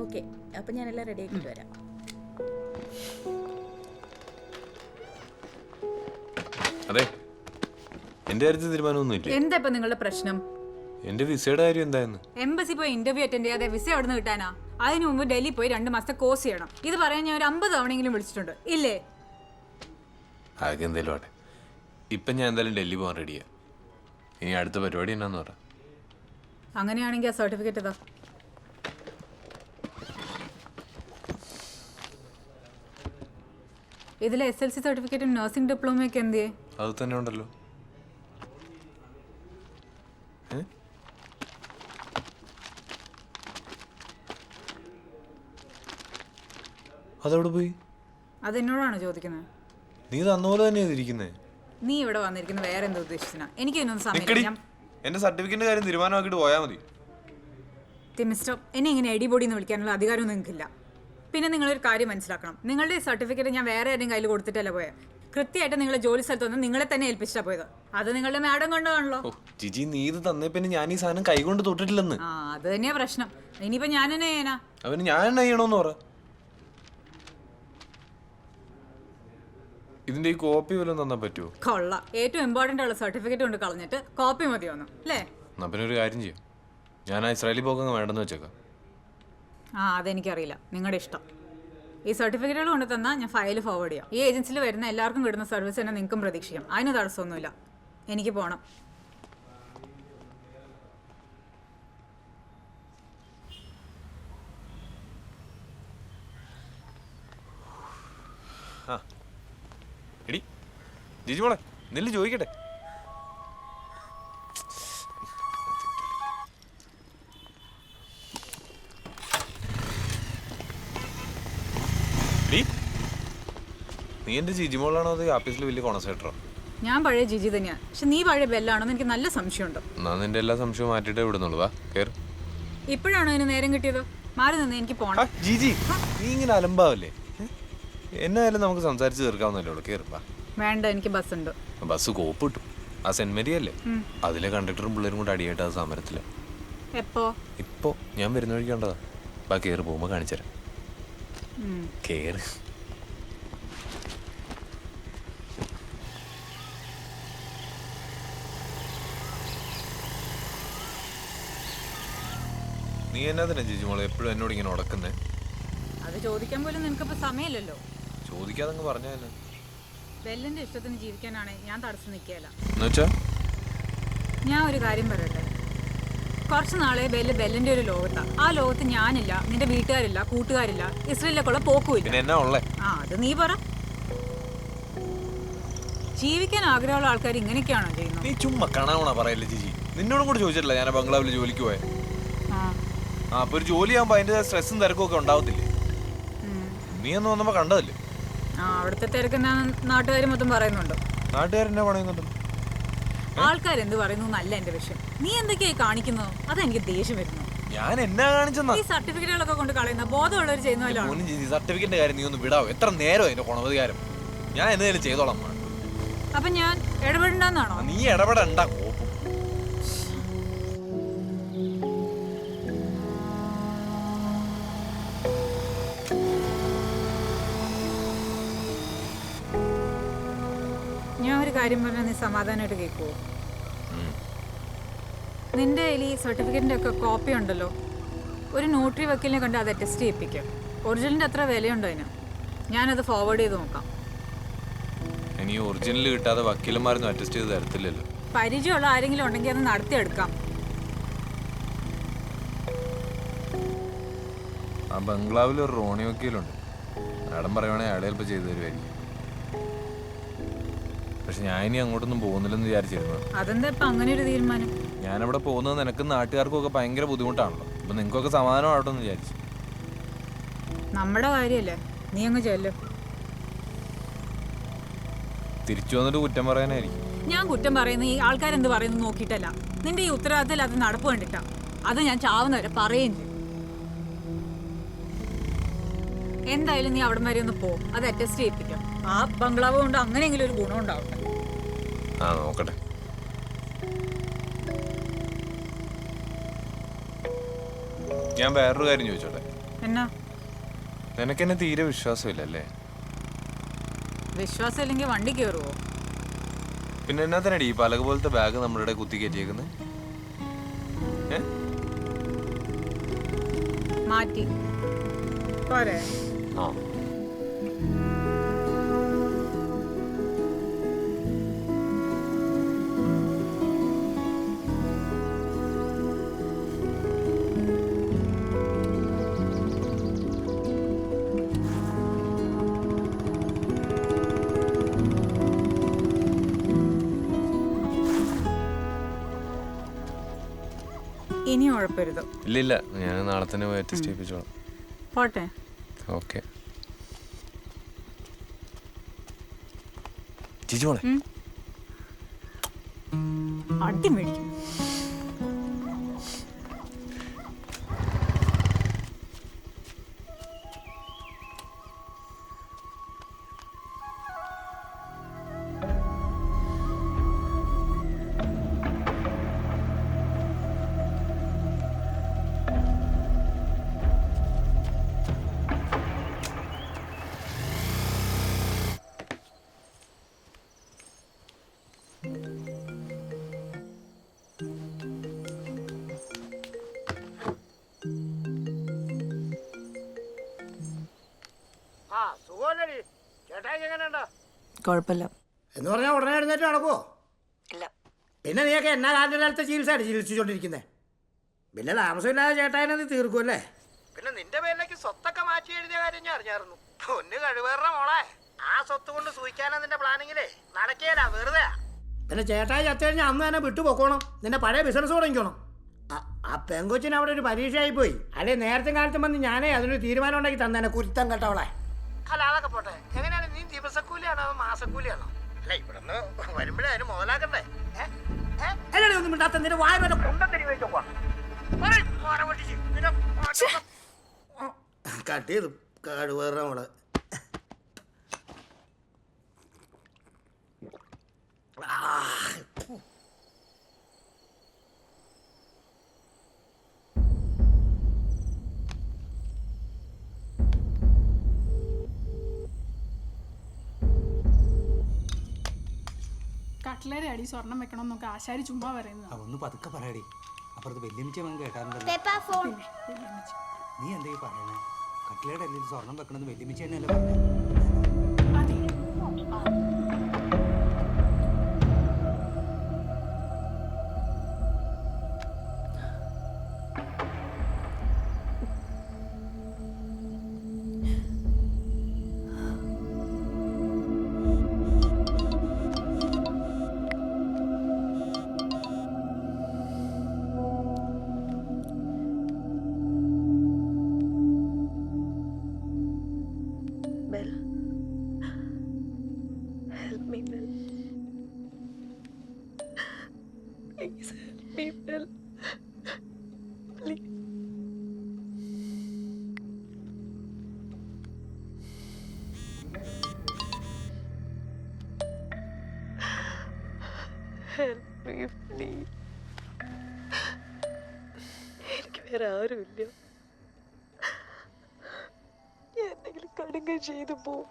Okay, അപ്പം ഞാനെല്ലാം ready ആക്കിയിട്ട് വരാം. അതെ, എന്റെ കാര്യത്തിൽ തീരുമാനമൊന്നുമില്ല. എന്താ ഇപ്പൊ നിങ്ങളുടെ പ്രശ്നം? എന്റെ വിസയുടെ കാര്യം എന്തായിരുന്നു? എംബസി പോയി ഇന്റർവ്യൂ അറ്റൻഡ് ചെയ്യാതെ വിസ എവിടെ നിന്ന് കിട്ടാനാ? അതിന് മുമ്പ് ഡൽഹി പോയി 2 മാസത്തെ കോഴ്സ് ചെയ്യണം. ഇത് പറയാൻ ഞാൻ ഒരു 50 തവണയെങ്കിലും വിളിച്ചിട്ടുണ്ട് ഇല്ലേ? അതൊക്കെ എന്തേലും ആട്ടെ. ഇപ്പം ഞാൻ എന്തായാലും ഡൽഹി പോകാൻ റെഡിയാ. ഇനി അടുത്ത പരിപാടി എന്നാന്ന് പറ. അങ്ങനെയാണെങ്കിൽ ആ സർട്ടിഫിക്കറ്റ് ഇതാ. ഇതിലെ SLC സർട്ടിഫിക്കറ്റും നഴ്സിംഗ് ഡിപ്ലോമയൊക്കെ എന്തിയേ? അത് തന്നെ ഉണ്ടല്ലോ. അതവിടെ പോയി? അതെന്നോടാണ് ചോദിക്കുന്നത്? നീ തന്നപോലെ തന്നെയാ ഇരിക്കുന്നേ. നീ ഇവിടെ വന്നിരിക്കുന്ന വേറെ എന്താ ഉദ്ദേശിച്ചാ? എനിക്ക് ഇതിനൊന്നും സമയം. എന്റെ സർട്ടിഫിക്കറ്റിന്റെ കാര്യം തീരുമാനമാക്കിയിട്ട് പോയാൽ മതി. മിസ്റ്റർ, എന്നെ ഇങ്ങനെ എടിപൊടി എന്ന് വിളിക്കാനുള്ള അധികാരമൊന്നും നിങ്ങൾക്കില്ല. പിന്നെ നിങ്ങളൊരു കാര്യം മനസ്സിലാക്കണം, നിങ്ങളുടെ സർട്ടിഫിക്കറ്റ് ഞാൻ വേറെ ആരുടെയും കയ്യിൽ കൊടുത്തിട്ടല്ല പോയത്. കൃത്യമായിട്ട് നിങ്ങളെ ജോലി സ്ഥലത്ത് വന്ന് നിങ്ങളെ തന്നെ ഏൽപ്പിച്ചാ പോയത്. അത് നിങ്ങളുടെ മാഡം കൊണ്ടാണല്ലോ. ജിജി, നീ ഇത് തന്നേ പിന്നെ ഞാൻ ഈ സാധനം കൈകൊണ്ട് തൊട്ടിട്ടില്ലെന്ന്. ആ, അത് തന്നെയാ പ്രശ്നം. ഇനിയിപ്പോ ഞാൻ തന്നെ ചെയ്യാനാ? അവന് ഞാൻ എന്നാ ചെയ്യണോന്ന് പറ. ഇതിന്റെ ഈ കോപ്പി വല്ലതും തന്നാ പറ്റുമോ? കൊള്ള, ഏറ്റവും ഇമ്പോർട്ടന്റ് ഉള്ള സർട്ടിഫിക്കറ്റ് കൊണ്ട് കളഞ്ഞിട്ട് കോപ്പി മതി വന്നു അല്ലേ? എന്നാ പിന്നെ ഒരു കാര്യം ചെയ്യും, ഞാൻ ആ ഇസ്രായേലി പോക്കങ്ങ് വേണ്ടെന്ന് വെച്ചേക്കാം. ആ, അതെനിക്കറിയില്ല, നിങ്ങളുടെ ഇഷ്ടം. ഈ സർട്ടിഫിക്കറ്റുകൾ കൊണ്ട് തന്നാൽ ഞാൻ ഫയൽ ഫോർവേഡ് ചെയ്യാം. ഈ ഏജൻസിയിൽ വരുന്ന എല്ലാവർക്കും കിട്ടുന്ന സർവീസ് തന്നെ നിങ്ങൾക്കും പ്രതീക്ഷിക്കാം. അതിന് തടസ്സമൊന്നുമില്ല. എനിക്ക് പോകണം. ആ എടി ജിജി മോളെ, നെല്ല് ചോദിക്കട്ടെ. നീ എന്റെ ജിജി മോളാണോ അത് ആഫീസിൽ വലിയ കോൺസെൻട്രോ? ഞാൻ പഴയ ജിജി തന്നെയാണ്, പക്ഷെ നീ പഴയ ബെല്ലാണോന്ന് എനിക്ക് നല്ല സംശയമുണ്ട്. എന്നാ നിന്റെ എല്ലാ സംശയവും മാറ്റിയിട്ടേ വിടുന്നുള്ളൂ. വാ കേറ്. ഇപ്പോഴാണോ അതിന് നേരം കിട്ടിയത്? മാറി നിന്ന് എനിക്ക് പോകണം. ജിജി, നീ ഇങ്ങനെ അലമ്പാവല്ലേ? എന്നായാലും നമുക്ക് സംസാരിച്ച് തീർക്കാവുന്നല്ലേ ഉള്ളൂ. കേറുപ്പാ. വേണ്ട, എനിക്ക് ബസ് ഉണ്ട്. ബസ് കോപ്പ് കിട്ടും. ആ സെന്റ് മേരി അല്ലേ, അതിലെ കണ്ടക്ടറും പിള്ളേരും കൂടെ അടിയായിട്ട് അത് സമരത്തില്. എപ്പോ? ഇപ്പോ ഞാൻ വരുന്ന വഴിക്ക് കണ്ടതാ. ബാ കേറ്, പോകുമ്പോ കാണിച്ചുതരാം. കേറ്. നീ എന്നാ തന്നെ ജിജി മോളെ എപ്പോഴും എന്നോട് ഇങ്ങനെ ഉടക്കുന്നേ? അത് ചോദിക്കാൻ പോലും നിനക്കിപ്പോ സമയമില്ലല്ലോ. ചോദിക്കാതങ്ങ് പറഞ്ഞാലോ. ബെല്ലിന്റെ ഇഷ്ടത്തിന് ജീവിക്കാനാണ് ഞാൻ തടസ്സം നിൽക്കുകയല്ല. എന്നുവെച്ചാ ഞാൻ ഒരു കാര്യം പറയട്ടെ, കുറച്ച് നാളെ ബെല്ലിന്റെ ഒരു ലോകത്താണ്. ആ ലോകത്ത് ഞാനില്ല, നിന്റെ വീട്ടുകാരില്ല, കൂട്ടുകാരില്ല, ഇസ്രയേലിലേക്കുള്ള പോക്കുമില്ല. പിന്നെ എന്നാ ഉള്ളേ? ആ, അത് നീ പറ. ജീവിക്കാൻ ആഗ്രഹമുള്ള ആൾക്കാർ ഇങ്ങനെയൊക്കെയാണോ ചെയ്യുന്നത്? നീ ചുമ്മാ കാണാവണ പറയല്ലേ ജിജി. നിന്നോടും കൂടെ ചോദിച്ചിട്ടില്ല ഞാൻ ബംഗ്ലാവിൽ ജോലിക്ക് പോയെ. ആ, അപ്പൊ ഒരു ജോലി ആകുമ്പോ അതിന്റെ സ്ട്രെസ്സും തിരക്കും ഒക്കെ ഉണ്ടാവത്തില്ലേ? നീ ഒന്ന് വന്നപ്പോ കണ്ടതല്ലേ? ആ, അവിടുത്തെ തിരക്ക് നാട്ടുകാർ മൊത്തം പറയുന്നുണ്ട്. നാട്ടുകാരെന്നാ പറയുന്നുണ്ട്? ആൾക്കാരെന്ത് പറയുന്നു എന്നല്ല എന്റെ വിഷയം. നീ എന്തൊക്കെയായി കാണിക്കുന്നത്? അതെനിക്ക് ദേഷ്യം വരുന്നു. ഞാൻ എന്നാ കാണിച്ചെന്നാ? ഈ സർട്ടിഫിക്കറ്റുകളൊക്കെ കൊണ്ട് കളയുന്ന ബോധമുള്ളവർ ചെയ്യുന്നല്ലോ. സർട്ടിഫിക്കറ്റിന്റെ കാര്യം നീ ഒന്ന് വിടാവോ? എത്ര നേരം അതിന്റെ ഗുണവധികാരം. ഞാൻ എന്തെങ്കിലും ചെയ്തോളാം. അപ്പൊ ഞാൻ ഇടപെടണ്ടെന്നാണോ? നീ ഇടപെടണ്ട. ഞാൻ ഒരു കാര്യം പറഞ്ഞാൽ നീ സമാധാനമായിട്ട് കേൾക്കുവോ? നിന്റെ കയ്യിൽ ഈ സർട്ടിഫിക്കറ്റിന്റെ ഒക്കെ കോപ്പി ഉണ്ടല്ലോ, ഒരു നോട്ടറി വക്കീലിനെ കണ്ട് അത് അറ്റസ്റ്റ് ചെയ്യിപ്പിക്കാം. ഒറിജിനലിന്റെ അത്ര വിലയുണ്ടോ അതിന്? ഞാനത് ഫോർവേഡ് ചെയ്ത് നോക്കാം. ഇനി ഒറിജിനൽ കിട്ടാതെ വക്കീലന്മാരൊന്നും അറ്റസ്റ്റ് ചെയ്ത് തരത്തില്ലല്ലോ. പരിചയമുള്ള ആരെങ്കിലും ഉണ്ടെങ്കിൽ അത് നടത്തിയെടുക്കാം. ആ ബംഗ്ലാവിൽ ഒരു റോണി വക്കീലുണ്ട്. മാഡം പറയുവാണെങ്കിൽ അയാളെ ചിലപ്പോൾ ചെയ്തു തരുമായിരിക്കും. പക്ഷെ ഞാൻ ഇനി അങ്ങോട്ടൊന്നും പോകുന്നില്ലെന്ന് വിചാരിച്ചിരുന്നു. അതെന്താ ഇപ്പൊ അങ്ങനെ ഒരു തീരുമാനം? ഞാനവിടെ പോകുന്നത് നിനക്കും നാട്ടുകാർക്കും ഒക്കെ ഭയങ്കര ബുദ്ധിമുട്ടാണല്ലോ. അപ്പൊ നിങ്ങൾക്കൊക്കെ സമാധാനമാവട്ടെ എന്ന് വിചാരിച്ചു. നമ്മുടെ കാര്യല്ലേ, നീ അങ്ങ് ചെല്ലും. തിരിച്ചു വന്നിട്ട് കുറ്റം പറയാനായിരിക്കും. ഞാൻ കുറ്റം പറയുന്ന ഈ ആൾക്കാരെന്ത് പറയുന്നു നോക്കിയിട്ടല്ല, നിന്റെ ഈ ഉത്തരവാദിത്തത്തിൽ അത് നടപ്പ് കണ്ടിട്ടാ. അത് ഞാൻ ചാവുന്നവരെ പറയുകയും ചെയ്യും. എന്തായാലും നീ അവിടെ വരെ ഒന്ന് പോ, അത് അറ്റസ്റ്റ് ചെയ്യിപ്പിക്കാം. ആ ബംഗ്ലാവ് കൊണ്ട് അങ്ങനെയെങ്കിലും ഒരു ഗുണം ഉണ്ടാവട്ടെ. ആ, നോക്കട്ടെ. ഞാൻ വേറൊരു കാര്യം ചോദിച്ചോട്ടെ? എന്നാ നിനക്കെന്നെ തീരെ വിശ്വാസമില്ലല്ലേ? വിശ്വാസം ഇല്ലെങ്കിൽ വണ്ടി കയറുവോ? പിന്നെ എന്നാ തന്നെ ഈ പലക പോലത്തെ ബാഗ് നമ്മളുടെ കുത്തി കയറ്റിയേക്കുന്നത്? മാറ്റി പോരെ. ആ ഇനി ഉഴപ്പരുത്. ഇല്ല ഞാൻ നാളെ തന്നെ പോയി ടെസ്റ്റ് ചെയ്യിപ്പിച്ചോളാം. പോട്ടെ. ഓക്കെ ജിജു മോളെ. അടി മേടിക്കും. കുഴപ്പമില്ല എന്ന് പറഞ്ഞാൽ ഉടനെ എഴുന്നേറ്റ് നടക്കുമോ? ഇല്ല. പിന്നെ നീയൊക്കെ എന്നാ കാലത്തെ ചികിത്സയാണ് ചികിത്സിച്ചോണ്ടിരിക്കുന്നത്. പിന്നെ താമസമില്ലാതെ ചേട്ടായനെ നീ തീർക്കുമല്ലേ? പിന്നെ നിന്റെ പേരിലേക്ക് സ്വത്തൊക്കെ മാറ്റി എഴുതിയ കാര്യം ഞാൻ അറിഞ്ഞായിരുന്നു. പൊന്ന് കഴിവേറ മോളെ, ആ സ്വത്ത് കൊണ്ട് സൂഹിക്കാനാ നിന്റെ പ്ലാനിങ്ങിലേ നടക്കേല, വെറുതെ. പിന്നെ ചേട്ടായി ചത്തു കഴിഞ്ഞാൽ അന്ന് തന്നെ വിട്ടു പൊക്കോണം, നിന്റെ പഴയ ബിസിനസ് തുടങ്ങിക്കോണം. ആ പെങ്കൊച്ചിന് അവിടെ ഒരു പരീക്ഷയായി പോയി. അല്ലെ നേരത്തെ കാലത്തും വന്ന് ഞാനേ അതിനൊരു തീരുമാനം ഉണ്ടാക്കി തന്നെ കുരുത്തം കേട്ടവളെ. അല്ല അതൊക്കെ പോട്ടെ, എങ്ങനെയാണ് നീ ദിവസക്കൂലിയാണോ അതോ മാസക്കൂലിയാണോ? അല്ല ഇവിടുന്ന് വരുമ്പോഴേ അതിന് മുതലാക്കണ്ടേ? ഒന്നും മിണ്ടാത്ത നിന്റെ വായ വരെ കട്ട് ചെയ്തു കാടുവേറെ മോള്. കട്ട്ലറി അടി സ്വർണം വെക്കണം എന്നൊക്കെ ആശാരി ചുമ്മാ പറയുന്നത്. ഒന്ന് പതുക്കെ പറയടി, അപ്പുറത്ത് വെല്ലുമിച്ച കേട്ടാറുണ്ടല്ലോ. നീ എന്താ ഈ പറയുന്നത്? കട്ട്ലയുടെ അല്ലേ സ്വർണം വെക്കണമെന്ന് വെല്ലുമിച്ച തന്നെയല്ലേ പറഞ്ഞത്? അതെ. എനിക്ക് വേറെ ആരുമില്ല. ഞാൻ എന്തെങ്കിലും കടുങ്ക ചെയ്തു പോവും.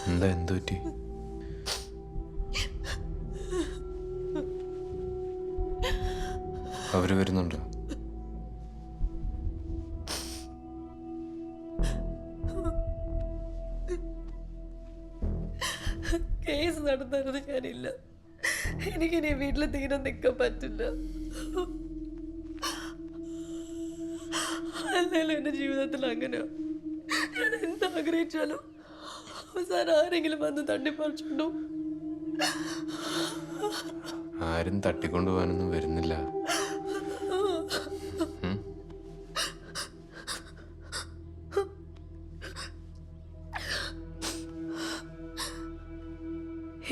എന്താ എന്ത് പറ്റി? അവര് വരുന്നുണ്ടോ? കേസ് നടന്നത് ഞാനില്ല. എനിക്കിനി വീട്ടിൽ തീരെ നിൽക്കാൻ പറ്റില്ല. അല്ലല്ലോ എൻ്റെ ജീവിതത്തിൽ അങ്ങനെയോ. ഞാൻ എന്താഗ്രഹിച്ചാലും അവസാനം ആരെങ്കിലും വന്ന് തട്ടിപ്പറിച്ചുണ്ടോ? ആരും തട്ടിക്കൊണ്ടുപോകാനൊന്നും വരുന്നില്ല.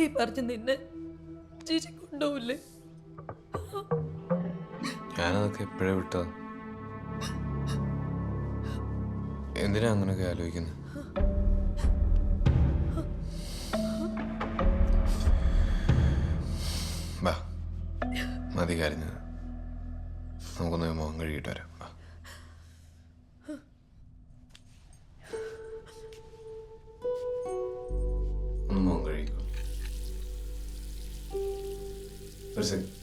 ഈ പറഞ്ഞ് നിന്നെ ചേച്ചി കൊണ്ടുപോവില്ലേ? ഞാനതൊക്കെ എപ്പോഴേ വിട്ടതാ. എന്തിനാ അങ്ങനെയൊക്കെ ആലോചിക്കുന്നത്? വാ, മതി കരഞ്ഞത്. നമുക്കൊന്ന് മുഖം കഴുകിയിട്ട് വരാം. വാ. ഒന്ന് മുഖം കഴുകിക്കോ. ഒരു സെക്കൻഡ്.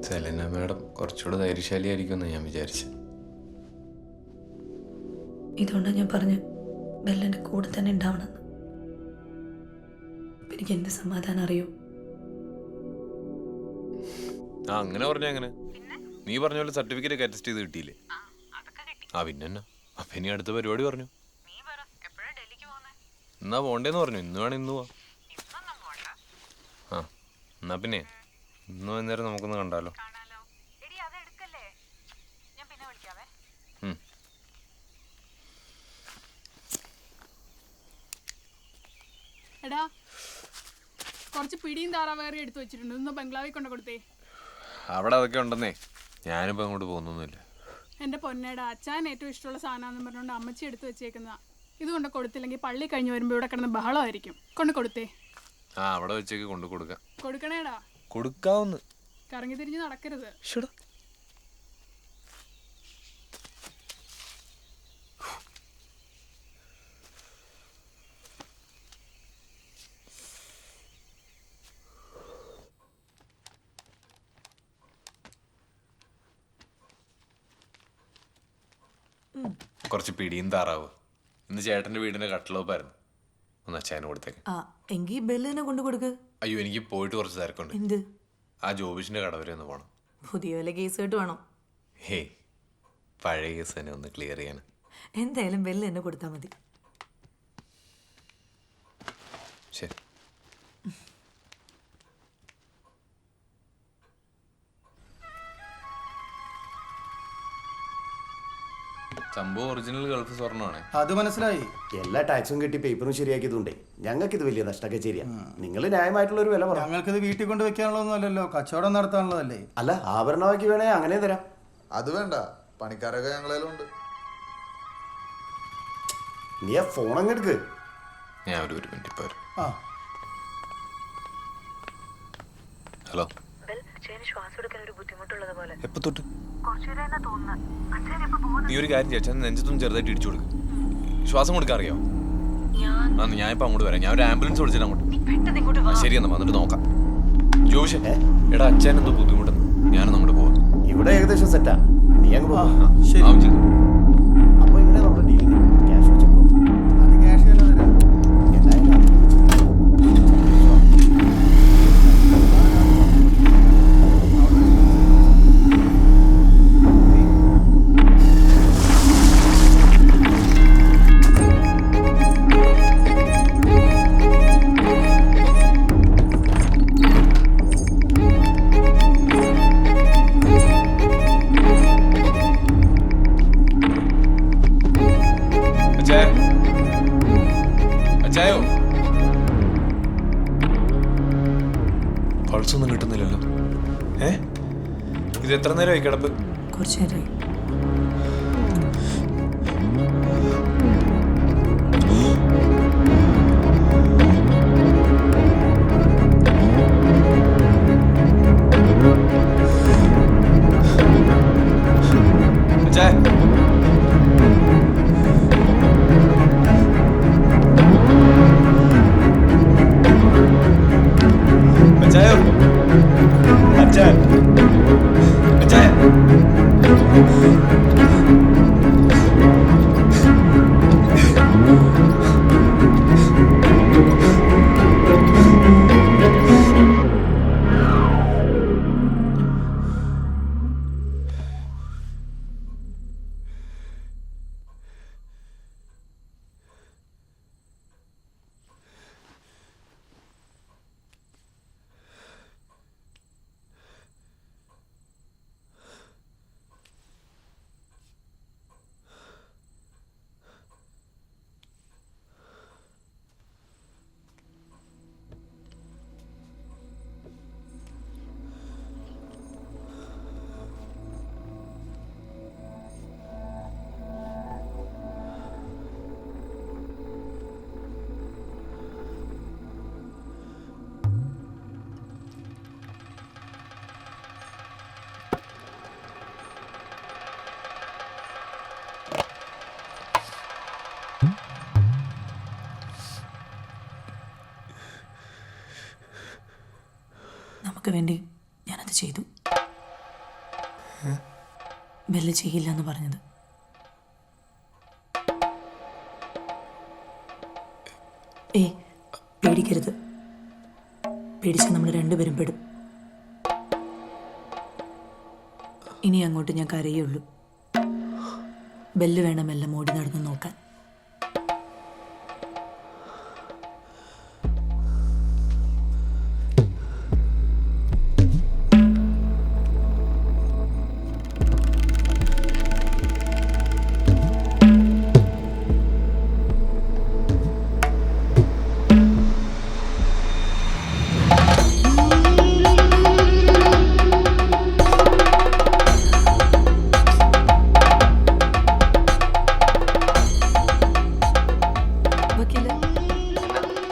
സെലീന മാഡം കുറച്ചുകൂടെ ധൈര്യശാലിയായിരിക്കുമെന്ന് ഞാൻ വിചാരിച്ചു. ഇതുകൊണ്ടാണ് ഞാൻ പറഞ്ഞു ബെല്ലൻ്റെ കൂടെ തന്നെ ഉണ്ടാവണമെന്ന്. എനിക്ക് എന്ത് സമാധാനം അറിയോ? ആ അങ്ങനെ പറഞ്ഞ അങ്ങനെ നീ പറഞ്ഞ പോലെ സർട്ടിഫിക്കറ്റ് ഒക്കെ അറ്റസ്റ്റ് ചെയ്ത് കിട്ടിയില്ലേ? ആ പിന്നെ എന്നാ അപ്പൊ ഇനി അടുത്ത പരിപാടി പറഞ്ഞു. എന്നാ പോണ്ടേന്ന് പറഞ്ഞു. ഇന്ന് വേണം ഇന്ന് പോവാ. ആ എന്നാ പിന്നെ ഇന്ന് വൈകുന്നേരം നമുക്കൊന്ന് കണ്ടാലോ? എടാ കുറച്ച് പിടിയും താറാവേറെ എടുത്തു വെച്ചിട്ടുണ്ട്. ഒന്ന് ബംഗ്ലാവിൽ കൊണ്ട് കൊടുത്തേ. അവിടെ അതൊക്കെ ഉണ്ടെന്നേ. ഞാനിപ്പോ അങ്ങോട്ട് പോകുന്നൊന്നുമില്ല. എൻ്റെ പൊന്നേടാ, അച്ഛൻ ഏറ്റവും ഇഷ്ടമുള്ള സാധനമാണെന്ന് പറഞ്ഞുകൊണ്ട് അമ്മച്ചി എടുത്ത് വെച്ചേക്കുന്നതാ. ഇതുകൊണ്ട് കൊടുത്തില്ലെങ്കിൽ പള്ളി കഴിഞ്ഞ് വരുമ്പോൾ ഇവിടെ കിടന്ന് ബഹളമായിരിക്കും. കൊണ്ട് കൊടുത്തേ. ആ അവിടെ വെച്ചേക്ക് കൊണ്ട് കൊടുക്കാം. കൊടുക്കണേടാ. കൊടുക്കാവുന്ന കറങ്ങി തിരിഞ്ഞ് നടക്കരുത്. കുറച്ച് പിടിയും താറാവ്. ഇന്ന് ചേട്ടന്റെ വീടിന്റെ കട്ടിലോപ്പായിരുന്നു. ഒന്ന് അച്ഛനെ കൊടുത്തേക്ക്. എങ്കിൽ ബെല്ലിനെ കൊണ്ട് കൊടുക്ക്. അയ്യോ എനിക്ക് പോയിട്ട് കുറച്ച് തിരക്കുണ്ട്. എന്ത്? ആ ജോബിഷിന്റെ കട വരെ ഒന്ന് പോണം. പുതിയ വല്ല കേസ് കേട്ട് വേണം? ഹേ പഴയ കേസ് തന്നെ ഒന്ന് ക്ലിയർ ചെയ്യാൻ. എന്തായാലും ബെല്ല് എന്നെ കൊടുത്താൽ മതി. ശരി. സംഭവം ഒറിജിനൽ ഗൾഫ് സ്വർണ്ണമാണ്. അത് മനസ്സിലായി. എല്ലാ ടാക്സും കിട്ടി പേപ്പറും ശരിയാക്കിയതുകൊണ്ടേ ഞങ്ങൾക്ക് ഇത് വലിയ നഷ്ടമൊക്കെ ശരിയാ. നിങ്ങൾ ന്യായമായിട്ടുള്ള ഒരു വില പറഞ്ഞു. ഞങ്ങൾക്കിത് വീട്ടിൽ കൊണ്ട് വെക്കാനുള്ളതൊന്നും അല്ലല്ലോ, കച്ചവടം നടത്താനുള്ളതല്ലേ. അല്ല ആഭരണമാക്കി വേണേ അങ്ങനെ തരാം. അത് വേണ്ട, പണിക്കാരൊക്കെ ഞങ്ങളേലും ഉണ്ട്. നീ ആ ഫോൺ അങ്ങ് എടുക്ക്. ഞാൻ ഒരു മിനിറ്റ് ഇപ്പൊ വരും. ആ ഹലോ. ശ്വാസം എടുക്കാൻ ഒരു ബുദ്ധിമുട്ടുള്ളത് പോലെ. എപ്പോ തൊട്ട്? നീ ഒരു കാര്യം ചെയ്യാൻ നെഞ്ചത്തൊന്നും ചെറുതായിട്ട് ഇടിച്ചു കൊടുക്കും. ശ്വാസം കൊടുക്കാൻ അറിയോ? ഞാൻ ഇപ്പൊ അങ്ങോട്ട് വരാം. ഞാൻ ഒരു ആംബുലൻസ് വിളിച്ചിട്ട് അങ്ങോട്ട്. ശരി എന്നാ വന്നിട്ട് നോക്കാം. ജോഷേ എടാ അച്ഛൻ എന്തോ ബുദ്ധിമുട്ടെന്ന്. ഞാനൊന്നും അങ്ങോട്ട് പോവാം. ഇവിടെ ഏകദേശം സെറ്റാ. നീ അങ്ങ് പോവാ. ശരി. അപ്പൊ ഇവിടെ നമ്മുടെ ഡീലിംഗ് ക്യാഷ് വെച്ചേക്കോ. അത് ക്യാഷ് തന്നെ തരാം. അച്ചായോ പൾസൊന്നും കിട്ടുന്നില്ലല്ലോ. ഇത് എത്ര നേരമായി കിടപ്പ്? കുറച്ച് നേരമായി. അച്ഛാ അച്ഛായോ അച്ഛാ അച്ഛാ നമുക്ക് വേണ്ടി ഞാനത് ചെയ്തു. ബെല്ല് ചെയ്യില്ല എന്ന് പറഞ്ഞത്. പേടിക്കരുത്. പേടിച്ചാൽ നമ്മൾ രണ്ടുപേരും പെടും. ഇനി അങ്ങോട്ട് ഞാൻ കരയുള്ളൂ. ബെല്ല് വേണമെല്ലാം ഓടി നടന്ന് നോക്കാൻ.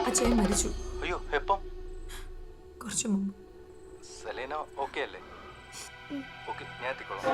അച്ഛൻ മരിച്ചു. അയ്യോ, എപ്പം? കുറച്ചു മുമ്പ്. സെലീന ഓക്കെ അല്ലേ? ഓക്കെ, ഞാൻ എത്തിക്കോളാം.